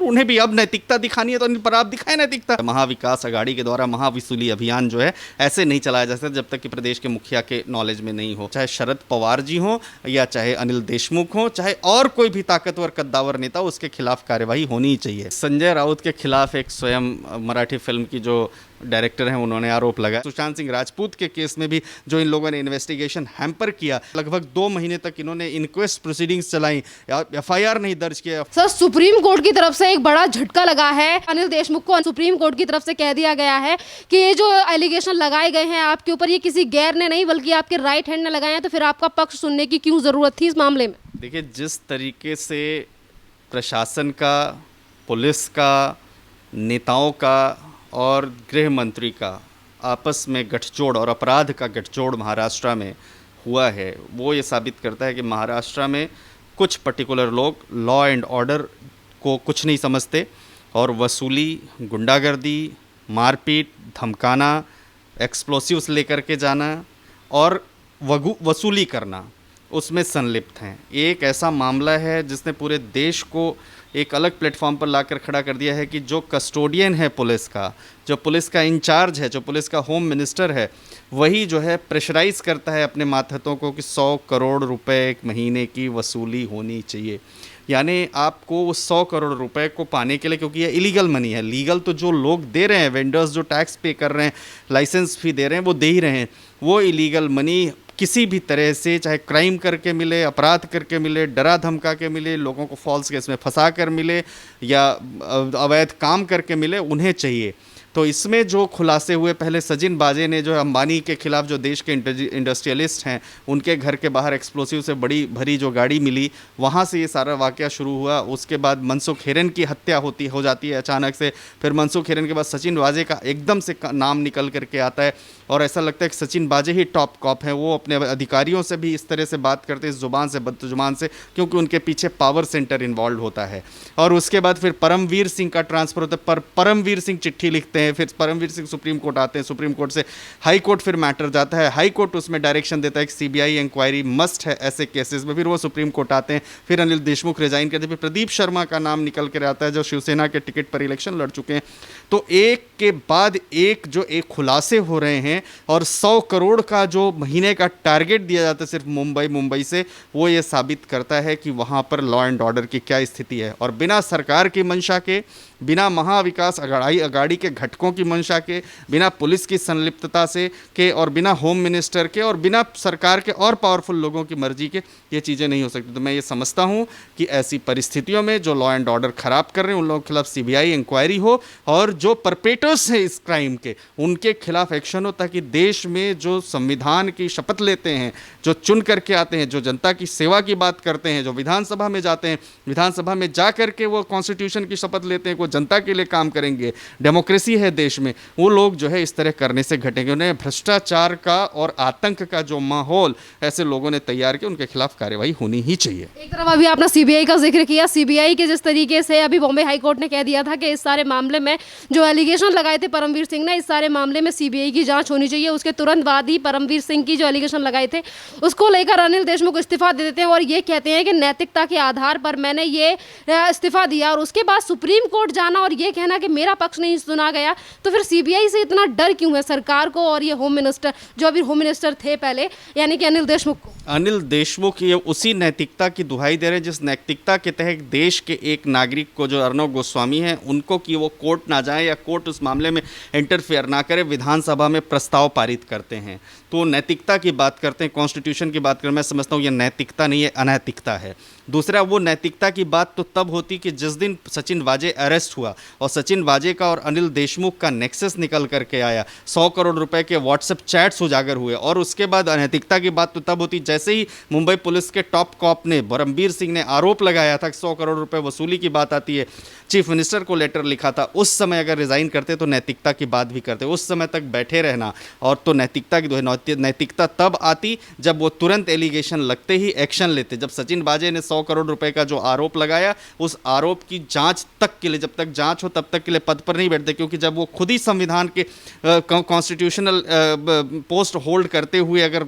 उन्हें भी अब नैतिकता दिखानी है तो पर आप दिखाए नैतिकता। महाविकास अघाड़ी के द्वारा महाविसूली अभियान जो है ऐसे नहीं चलाया जा सकता जब तक कि प्रदेश के मुखिया के नॉलेज में नहीं हो, चाहे शरद पवार जी हो या चाहे अनिल देशमुख हो, चाहे और कोई भी ताकतवर कद्दावर नेता, उसके खिलाफ कार्यवाही होनी ही चाहिए। संजय राउत के खिलाफ एक स्वयं मराठी फिल्म की जो डायरेक्टर हैं उन्होंने आरोप लगाया। सुशांत सिंह राजपूत के केस में भी जो इन लोगों ने इन्वेस्टिगेशन हैम्पर किया, लगभग 2 महीने तक इन्होंने इंक्वेस्ट प्रोसीडिंग्स चलाई, एफआईआर नहीं दर्ज किया। सर, सुप्रीम कोर्ट की तरफ से एक बड़ा झटका लगा है। अनिल देशमुख को सुप्रीम कोर्ट की तरफ से कह दिया गया है कि ये जो एलिगेशन लगाए गए हैं आपके ऊपर, ये किसी गैर ने नहीं बल्कि आपके राइट हैंड ने लगाए हैं, तो फिर आपका पक्ष सुनने की क्यों जरूरत थी इस मामले में? देखिए, जिस तरीके से प्रशासन का, पुलिस का, नेताओं का और गृह मंत्री का आपस में गठजोड़ और अपराध का गठजोड़ महाराष्ट्र में हुआ है, वो ये साबित करता है कि महाराष्ट्र में कुछ पर्टिकुलर लोग लॉ एंड ऑर्डर को कुछ नहीं समझते और वसूली, गुंडागर्दी, मारपीट, धमकाना, एक्सप्लोसिव्स लेकर के जाना और वसूली करना, उसमें संलिप्त हैं। एक ऐसा मामला है जिसने पूरे देश को एक अलग प्लेटफॉर्म पर लाकर खड़ा कर दिया है कि जो कस्टोडियन है पुलिस का, जो पुलिस का इंचार्ज है, जो पुलिस का होम मिनिस्टर है, वही जो है प्रेशराइज़ करता है अपने मातहतों को कि 100 करोड़ रुपए एक महीने की वसूली होनी चाहिए। यानी आपको उस 100 करोड़ रुपए को पाने के लिए, क्योंकि ये इलीगल मनी है, लीगल तो जो लोग दे रहे हैं, वेंडर्स जो टैक्स पे कर रहे हैं, लाइसेंस फी दे रहे हैं, वो दे ही रहे हैं, वो इलीगल मनी किसी भी तरह से, चाहे क्राइम करके मिले, अपराध करके मिले, डरा धमका के मिले, लोगों को फॉल्स केस में फंसा कर मिले या अवैध काम करके मिले, उन्हें चाहिए। तो इसमें जो खुलासे हुए, पहले सचिन वाजे ने जो अंबानी के खिलाफ, जो देश के इंडस्ट्रियलिस्ट हैं, उनके घर के बाहर एक्सप्लोसिव से बड़ी भरी जो गाड़ी मिली, वहाँ से ये सारा वाकया शुरू हुआ। उसके बाद मनसुख हिरेन की हत्या हो जाती है अचानक से। फिर मनसुख हिरेन के बाद सचिन वाजे का एकदम से नाम निकल करके आता है और ऐसा लगता है कि सचिन वाजे ही टॉप कॉप हैं। वो अपने अधिकारियों से भी इस तरह से बात करते हैं, इस जुबान से, बदजुबान से, क्योंकि उनके पीछे पावर सेंटर इन्वॉल्व होता है। और उसके बाद फिर परमवीर सिंह का ट्रांसफ़र होता है, पर परमवीर सिंह चिट्ठी लिखते हैं, फिर परमवीर सिंह सुप्रीम कोर्ट आते हैं, सुप्रीम कोर्ट से हाई कोर्ट फिर मैटर जाता है, हाई कोर्ट उसमें डायरेक्शन देता है कि सीबीआई इंक्वायरी मस्ट है ऐसे केसेस में, फिर वो सुप्रीम कोर्ट आते हैं, फिर अनिल देशमुख रिजाइन करते हैं, फिर प्रदीप शर्मा का नाम निकल कर आता है जो शिवसेना के टिकट पर इलेक्शन लड़ चुके हैं। तो एक के बाद एक जो एक खुलासे हो रहे हैं और 100 करोड़ का जो महीने का टारगेट दिया जाता है सिर्फ मुंबई से, वो ये साबित करता है कि वहाँ पर लॉ एंड ऑर्डर की क्या स्थिति है। और बिना सरकार की मंशा के, बिना महाविकास अघाड़ी के घटकों की मंशा के, बिना पुलिस की संलिप्तता से के, और बिना होम मिनिस्टर के, और बिना सरकार के और पावरफुल लोगों की मर्जी के ये चीज़ें नहीं हो सकती। तो मैं ये समझता हूँ कि ऐसी परिस्थितियों में जो लॉ एंड ऑर्डर ख़राब कर रहे हैं उन लोगों के खिलाफ सीबीआई इंक्वायरी हो और जो परपेटर्स हैं इस क्राइम के, उनके खिलाफ एक्शन हो, ताकि देश में जो संविधान की शपथ लेते हैं, जो चुन करके आते हैं, जो जनता की सेवा की बात करते हैं, जो विधानसभा में जाते हैं, विधानसभा में जा करके वो कॉन्स्टिट्यूशन की शपथ लेते हैं, वो जनता के लिए काम करेंगे, डेमोक्रेसी है देश में, वो लोग जो है इस तरह करने से घटेंगे। उन्हें भ्रष्टाचार का और आतंक का जो माहौल ऐसे लोगों ने तैयार किया, उनके खिलाफ कार्यवाही होनी ही चाहिए। एक तरफ अभी आपने सीबीआई का जिक्र किया, सीबीआई के जिस तरीके से अभी बॉम्बे हाई कोर्ट ने कह दिया था कि इस सारे मामले में जो एलिगेशन लगाए थे परमवीर सिंह ने, इस सारे मामले में सीबीआई की जांच होनी चाहिए। उसके तुरंत बाद ही परमवीर सिंह की जो एलिगेशन लगाए थे उसको लेकर अनिल देशमुख इस्तीफा दे देते हैं और ये कहते हैं कि नैतिकता के आधार पर मैंने ये इस्तीफा दिया। और उसके बाद सुप्रीम कोर्ट जाना और ये कहना कि मेरा पक्ष नहीं सुना गया, तो फिर सीबीआई से इतना डर क्यों है सरकार को और ये होम मिनिस्टर, जो अभी होम मिनिस्टर थे पहले, यानी कि अनिल देशमुख को? अनिल देशमुख ये उसी नैतिकता की दुहाई दे रहे हैं जिस नैतिकता के तहत देश के एक नागरिक को, जो अर्णव गोस्वामी हैं, उनको कि वो कोर्ट ना जाए या कोर्ट उस मामले में इंटरफेयर ना करे, विधानसभा में प्रस्ताव पारित करते हैं। तो नैतिकता की बात करते हैं, कॉन्स्टिट्यूशन की बात करते हैं। मैं समझता हूँ ये नैतिकता नहीं है, अनैतिकता है। दूसरा, वो नैतिकता की बात तो तब होती कि जिस दिन सचिन वाजे अरेस्ट हुआ और सचिन वाजे का और अनिल देशमुख का नेक्सस निकल करके आया, 100 करोड़ रुपए के व्हाट्सएप चैट्स उजागर हुए। और उसके बाद अनैतिकता की बात तो तब होती जैसे ही मुंबई पुलिस के टॉप कॉप ने, परमवीर सिंह ने आरोप लगाया था कि 100 करोड़ रुपए वसूली की बात आती है, चीफ मिनिस्टर को लेटर लिखा था, उस समय अगर रिजाइन करते तो नैतिकता की बात भी करते। उस समय तक बैठे रहना और तो नैतिकता की नैतिकता तब आती जब वो तुरंत एलिगेशन लगते ही एक्शन लेते। जब सचिन वाजे ने 100 करोड़ रुपए का जो आरोप लगाया, उस आरोप की जांच तक के लिए, जब तक जांच हो तब तक के लिए पद पर नहीं बैठते, क्योंकि जब वो खुद ही संविधान के कॉन्स्टिट्यूशनल पोस्ट होल्ड करते हुए अगर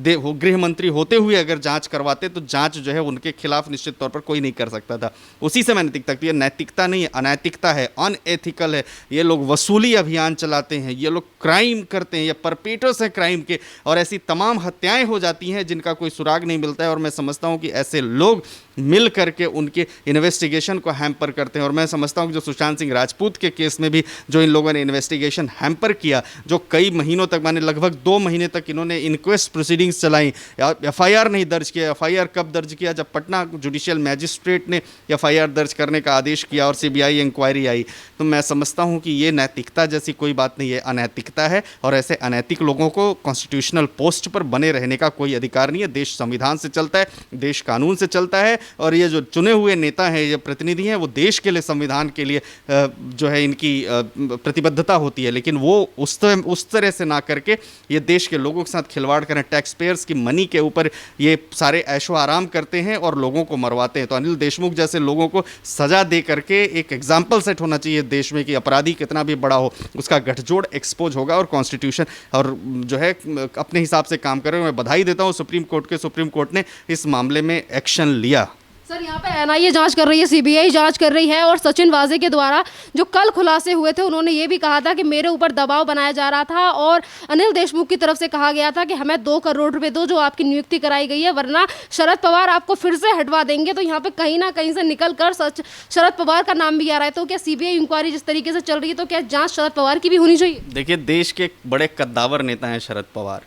गृह मंत्री मंत्री होते हुए अगर जांच करवाते तो जांच जो है उनके खिलाफ निश्चित तौर पर कोई नहीं कर सकता था। उसी से नैतिकता, ये नैतिकता नहीं है, अनैतिकता है, अनएथिकल है। ये लोग वसूली अभियान चलाते हैं, ये लोग क्राइम करते हैं, ये परपेटर्स हैं क्राइम के, और ऐसी तमाम हत्याएं हो जाती हैं जिनका कोई सुराग नहीं मिलता है। और मैं समझता हूं कि ऐसे लोग मिल करके उनके इन्वेस्टिगेशन को हैम्पर करते हैं। और मैं समझता हूं कि जो सुशांत सिंह राजपूत के केस में भी जो इन लोगों ने इन्वेस्टिगेशन हैम्पर किया, जो कई महीनों तक, माने लगभग 2 महीने तक इन्होंने इंक्वेस्ट प्रोसीडिंग्स चलाई, एफआईआर नहीं दर्ज किया। एफआईआर कब दर्ज किया? जब पटना जुडिशियल मैजिस्ट्रेट ने एफआईआर दर्ज करने का आदेश किया और सीबीआई इंक्वायरी आई। तो मैं समझता हूं कि ये नैतिकता जैसी कोई बात नहीं है, अनैतिकता है। और ऐसे अनैतिक लोगों को कॉन्स्टिट्यूशनल पोस्ट पर बने रहने का कोई अधिकार नहीं है। देश संविधान से चलता है, देश कानून से चलता है, और ये जो चुने हुए नेता हैं, ये प्रतिनिधि हैं, वो देश के लिए, संविधान के लिए जो है इनकी प्रतिबद्धता होती है। लेकिन वो उस तरह से ना करके ये देश के लोगों के साथ खिलवाड़ करें, टैक्स पेयर्स की मनी के ऊपर ये सारे ऐशो आराम करते हैं और लोगों को मरवाते हैं। तो अनिल देशमुख जैसे लोगों को सजा दे करके एक एग्जाम्पल सेट होना चाहिए देश में कि अपराधी कितना भी बड़ा हो, उसका गठजोड़ एक्सपोज होगा और कॉन्स्टिट्यूशन और जो है अपने हिसाब से काम कर रहे हैं। मैं बधाई देता हूँ सुप्रीम कोर्ट ने इस मामले में एक्शन लिया। सर, यहाँ पे एनआईए जांच कर रही है, सीबीआई जांच कर रही है, और सचिन वाजे के द्वारा जो कल खुलासे हुए थे, उन्होंने ये भी कहा था कि मेरे ऊपर दबाव बनाया जा रहा था और अनिल देशमुख की तरफ से कहा गया था कि हमें 2 करोड़ रुपए दो, जो आपकी नियुक्ति कराई गई है, वरना शरद पवार आपको फिर से हटवा देंगे। तो यहाँ पे कहीं ना कहीं से निकल कर शरद पवार का नाम भी आ रहा है। तो क्या सीबीआई इंक्वायरी जिस तरीके से चल रही है, तो क्या जाँच शरद पवार की भी होनी चाहिए? देखिए, देश के बड़े कद्दावर नेता हैं शरद पवार,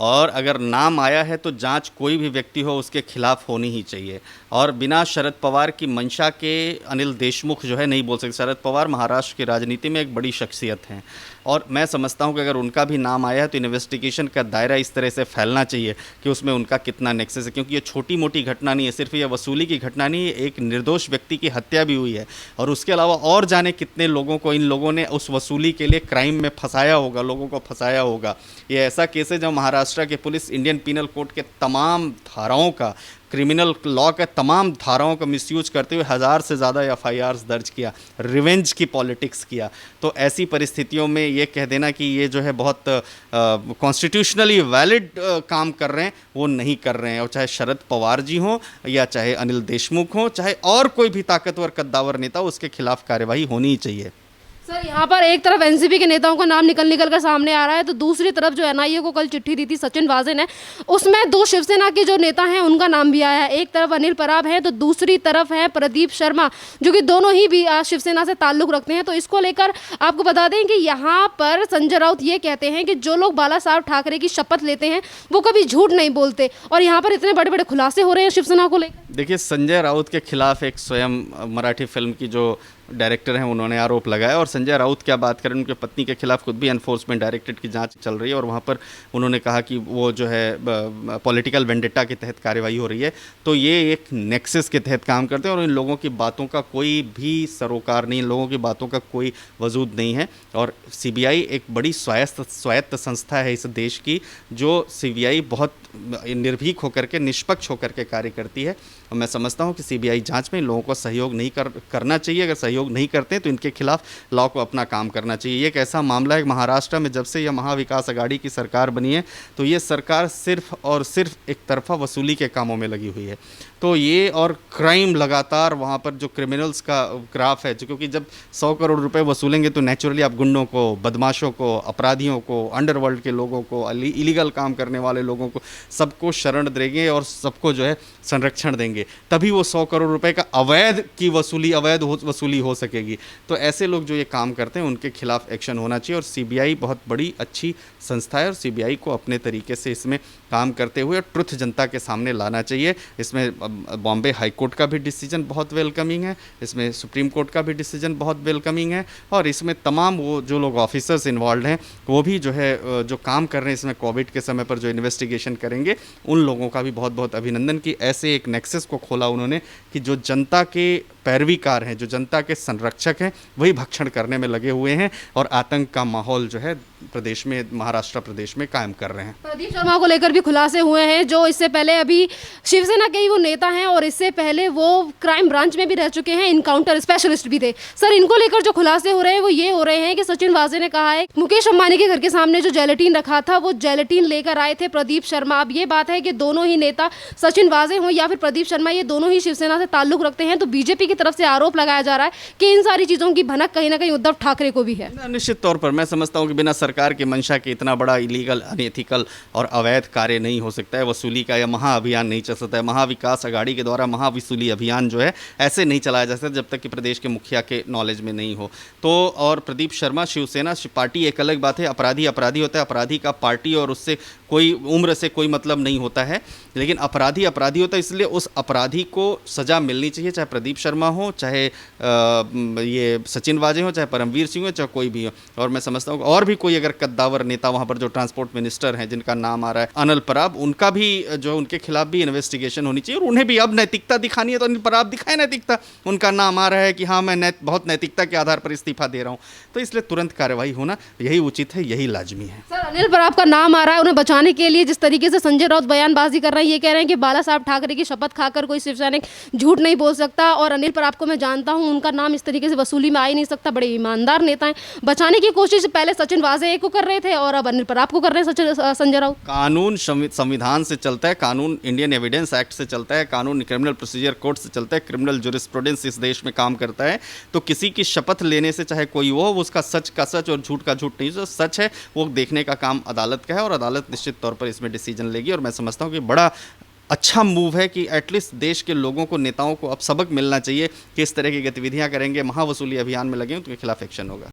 और अगर नाम आया है तो जांच कोई भी व्यक्ति हो उसके खिलाफ होनी ही चाहिए। और बिना शरद पवार की मंशा के अनिल देशमुख जो है नहीं बोल सकते। शरद पवार महाराष्ट्र की राजनीति में एक बड़ी शख्सियत हैं, और मैं समझता हूं कि अगर उनका भी नाम आया है तो इन्वेस्टिगेशन का दायरा इस तरह से फैलना चाहिए कि उसमें उनका कितना नेक्सस है। क्योंकि ये छोटी मोटी घटना नहीं है, सिर्फ ये वसूली की घटना नहीं है, एक निर्दोष व्यक्ति की हत्या भी हुई है। और उसके अलावा और जाने कितने लोगों को इन लोगों ने उस वसूली के लिए क्राइम में फंसाया होगा, लोगों को फंसाया होगा। ये ऐसा केस है जब महाराष्ट्र के पुलिस इंडियन पीनल कोड के तमाम धाराओं का, क्रिमिनल लॉ के तमाम धाराओं का मिसयूज करते हुए 1000 से ज़्यादा एफआईआर्स दर्ज किया, रिवेंज की पॉलिटिक्स किया। तो ऐसी परिस्थितियों में ये कह देना कि ये जो है बहुत कॉन्स्टिट्यूशनली वैलिड काम कर रहे हैं, वो नहीं कर रहे हैं। और चाहे शरद पवार जी हों या चाहे अनिल देशमुख हों, चाहे और कोई भी ताकतवर कद्दावर नेता, उसके खिलाफ कार्यवाही होनी ही चाहिए। सर, यहाँ पर एक तरफ एनसीपी के नेताओं का नाम निकल कर सामने आ रहा है, तो दूसरी तरफ जो एनआईए को कल चिट्ठी दी थी सचिन वाजे ने, उसमें 2 शिवसेना के जो नेता हैं उनका नाम भी आया है। एक तरफ अनिल पराब है, तो दूसरी तरफ है प्रदीप शर्मा, जो कि दोनों ही भी शिवसेना से ताल्लुक रखते हैं। तो इसको लेकर आपको बता दें कि यहाँ पर संजय राउत ये कहते हैं कि जो लोग बाला साहब ठाकरे की शपथ लेते हैं वो कभी झूठ नहीं बोलते, और यहाँ पर इतने बड़े बड़े खुलासे हो रहे हैं शिवसेना को लेकर। देखिए, संजय राउत के खिलाफ एक स्वयं मराठी फिल्म की जो डायरेक्टर हैं उन्होंने आरोप लगाया, और संजय राउत क्या बात करें, उनके पत्नी के खिलाफ खुद भी एनफोर्समेंट डायरेक्टरेट की जांच चल रही है, और वहाँ पर उन्होंने कहा कि वो जो है पॉलिटिकल वेंडेटा के तहत कार्रवाई हो रही है। तो ये एक नेक्सस के तहत काम करते हैं, और इन लोगों की बातों का कोई भी सरोकार नहीं, इन लोगों की बातों का कोई वजूद नहीं है। और सीबीआई एक बड़ी स्वायत्त संस्था है इस देश की, जो सीबीआई बहुत निर्भीक होकर के, निष्पक्ष होकर के कार्य करती है। और मैं समझता हूँ कि सीबीआई जांच में इन लोगों को सहयोग नहीं करना चाहिए। अगर सहयोग नहीं करते तो इनके खिलाफ लॉ को अपना काम करना चाहिए। ये एक ऐसा मामला है महाराष्ट्र में, जब से यह महाविकास आघाड़ी की सरकार बनी है, तो ये सरकार सिर्फ और सिर्फ एक तरफा वसूली के कामों में लगी हुई है। तो ये और क्राइम लगातार, वहाँ पर जो क्रिमिनल्स का ग्राफ है, जो क्योंकि जब 100 करोड़ रुपए वसूलेंगे तो नेचुरली आप गुंडों को, बदमाशों को, अपराधियों को, अंडरवर्ल्ड के लोगों को, इलीगल काम करने वाले लोगों को, सबको शरण देंगे और सबको जो है संरक्षण देंगे, तभी वो 100 करोड़ रुपए का अवैध वसूली हो सकेगी। तो ऐसे लोग जो ये काम करते हैं उनके खिलाफ एक्शन होना चाहिए, और सीबीआई बहुत बड़ी अच्छी संस्था है, और सीबीआई को अपने तरीके से इसमें काम करते हुए ट्रुथ जनता के सामने लाना चाहिए। इसमें बॉम्बे हाई कोर्ट का भी डिसीजन बहुत वेलकमिंग है, इसमें सुप्रीम कोर्ट का भी डिसीजन बहुत वेलकमिंग है, और इसमें तमाम वो जो लोग ऑफिसर्स इन्वॉल्व हैं वो भी जो है जो काम कर रहे हैं इसमें कोविड के समय पर जो इन्वेस्टिगेशन करेंगे, उन लोगों का भी बहुत बहुत अभिनंदन कि ऐसे एक नेक्सस को खोला उन्होंने कि जो जनता के पैरवीकार हैं, जो जनता के संरक्षक हैं, वही भक्षण करने में लगे हुए हैं, और आतंक का माहौल जो है प्रदेश में, महाराष्ट्र प्रदेश में कायम कर रहे हैं। प्रदीप शर्मा को लेकर भी खुलासे हुए हैं, जो इससे पहले अभी शिवसेना के ही वो नेता हैं और इससे पहले वो क्राइम ब्रांच में भी रह चुके हैं, इनकाउंटर स्पेशलिस्ट भी थे। सर, इनको लेकर जो खुलासे हो रहे हैं वो ये हो रहे हैं कि सचिन वाजे ने कहा है मुकेश अंबानी के घर के सामने जो जेलेटिन रखा था वो जेलेटिन लेकर आए थे प्रदीप शर्मा। अब ये बात है कि दोनों ही नेता, सचिन वाजे हो या फिर प्रदीप शर्मा, ये दोनों ही शिवसेना से ताल्लुक रखते हैं। तो बीजेपी की तरफ से आरोप लगाया जा रहा है कि इन सारी चीज़ों की भनक कहीं ना कहीं उद्धव ठाकरे को भी है। निश्चित तौर पर मैं समझता हूँ कि बिना सरकार की मंशा के इतना बड़ा इलीगल, अनएथिकल और अवैध कार्य नहीं हो सकता है। वसूली का या महाअभियान नहीं चल सकता है। महाविकास अघाड़ी के द्वारा महावसूली अभियान जो है ऐसे नहीं चलाया जा सकता जब तक कि प्रदेश के मुखिया के नॉलेज में नहीं हो। तो और प्रदीप शर्मा, शिवसेना पार्टी एक अलग बात है, अपराधी अपराधी होता है, अपराधी का पार्टी और उससे कोई उम्र से कोई मतलब नहीं होता है, लेकिन अपराधी अपराधी होता है। इसलिए उस अपराधी को सज़ा मिलनी चाहिए, चाहे प्रदीप शर्मा हो, चाहे ये सचिन वाजे हो, चाहे परमवीर सिंह हो, चाहे कोई भी हो। और मैं समझता हूँ और भी कोई अगर कद्दावर नेता वहाँ पर जो ट्रांसपोर्ट मिनिस्टर हैं जिनका नाम आ रहा है अनिल पराब, उनका भी जो उनके खिलाफ भी इन्वेस्टिगेशन होनी चाहिए और उन्हें भी अब नैतिकता दिखानी है। तो अनिल पराब दिखाए नैतिकता, उनका नाम आ रहा है कि हाँ मैं बहुत नैतिकता के आधार पर इस्तीफा दे रहा हूँ, तो इसलिए तुरंत कार्रवाई होना यही उचित है, यही लाजमी है। सर, अनिल पराब का नाम आ रहा है, उन्हें बचाने के लिए जिस तरीके से संजय राउत बयानबाजी कर रहे हैं, ये कह रहे हैं कि बाला साहब ठाकरे की शपथ खाकर कोई शिवसैनिक झूठ नहीं बोल सकता। और अनिल पराब को मैं जानता हूं, उनका नाम इस तरीके से वसूली में आ ही नहीं सकता, बड़े ईमानदार नेता हैं। बचाने की कोशिश पहले सचिन वाजे को कर रहे थे और अब अनिल पराब को कर रहे हैं संजय राउत। कानून संविधान से चलता है, कानून इंडियन एविडेंस एक्ट से चलता है, कानून क्रिमिनल प्रोसीजर कोड से चलता है, क्रिमिनल ज्यूरिस्प्रूडेंस इस देश में काम करता है। तो किसी की शपथ लेने से चाहे कोई वो उसका सच का सच और झूठ का झूठ नहीं, जो सच है वो देखने का काम अदालत का है और अदालत निश्चित तौर पर इसमें डिसीजन लेगी। और मैं समझता हूँ कि बड़ा अच्छा मूव है कि एटलीस्ट देश के लोगों को, नेताओं को अब सबक मिलना चाहिए कि इस तरह की गतिविधियां करेंगे, महावसूली अभियान में लगे, उनके खिलाफ एक्शन होगा।